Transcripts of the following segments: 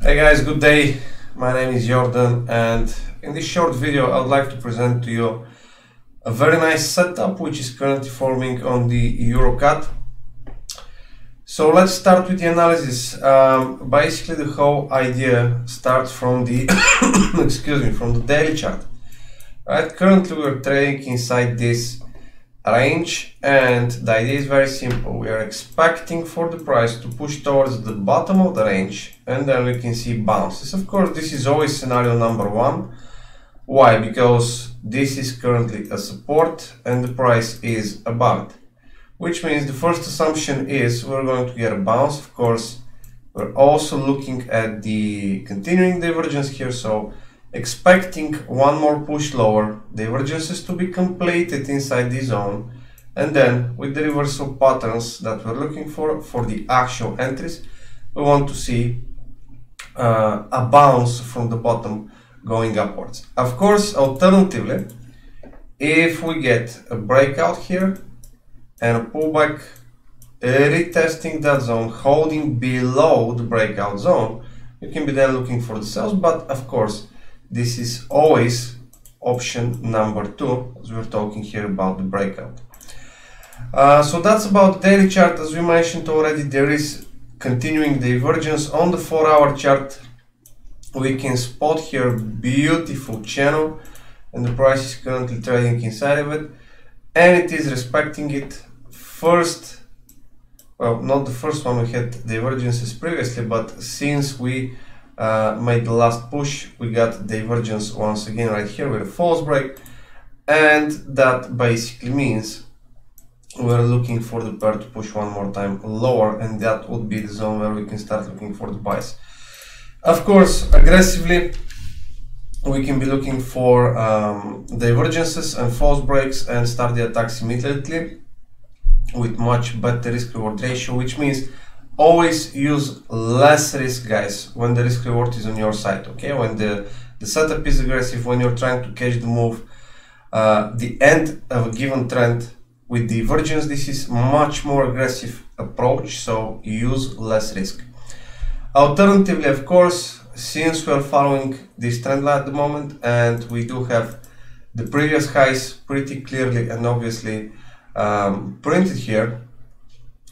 Hey guys, good day. My name is Jordan, and in this short video I would like to present to you a very nice setup which is currently forming on the EURCAD. So let's start with the analysis. Basically the whole idea starts from the from the daily chart. Right? Currently we're trading inside this range, and the idea is very simple. We are expecting for the price to push towards the bottom of the range, and then we can see bounces. Of course, this is always scenario number one. Why? Because this is currently a support and the price is above it, which means the first assumption is we're going to get a bounce. Of course, we're also looking at the continuing divergence here, so expecting one more push lower, divergences to be completed inside the zone, and then with the reversal patterns that we're looking for the actual entries, we want to see a bounce from the bottom going upwards. Of course, alternatively, if we get a breakout here and a pullback, retesting that zone, holding below the breakout zone, you can be then looking for the sells. But of course, this is always option number two, as we're talking here about the breakout. So that's about the daily chart. As we mentioned already, there is continuing divergence. On the 4-hour chart, we can spot here beautiful channel, and the price is currently trading inside of it, and it is respecting it. First, well, not the first one, we had divergences previously, but since we made the last push, we got divergence once again right here with a false break, and that basically means we're looking for the pair to push one more time lower, and that would be the zone where we can start looking for the buys. Of course, aggressively we can be looking for divergences and false breaks and start the attacks immediately with much better risk reward ratio, which means always use less risk, guys, when the risk reward is on your side. Okay, when the setup is aggressive, when you're trying to catch the move, the end of a given trend with divergence, this is much more aggressive approach, so use less risk. Alternatively, of course, since we are following this trend line at the moment, and we do have the previous highs pretty clearly and obviously printed here,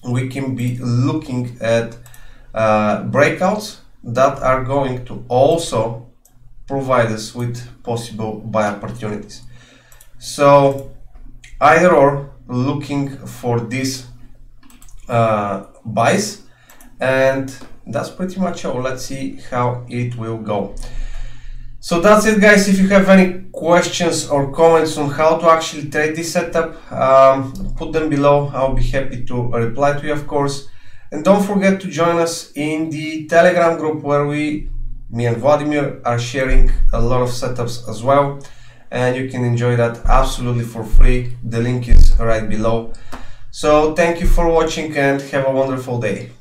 we can be looking at breakouts that are going to also provide us with possible buy opportunities. So either or, looking for these buys, and that's pretty much all. Let's see how it will go. So that's it, guys. If you have any questions or comments on how to actually trade this setup, put them below. I'll be happy to reply to you, of course. And don't forget to join us in the Telegram group, where me and Vladimir are sharing a lot of setups as well, and you can enjoy that absolutely for free. The link is right below. So thank you for watching and have a wonderful day.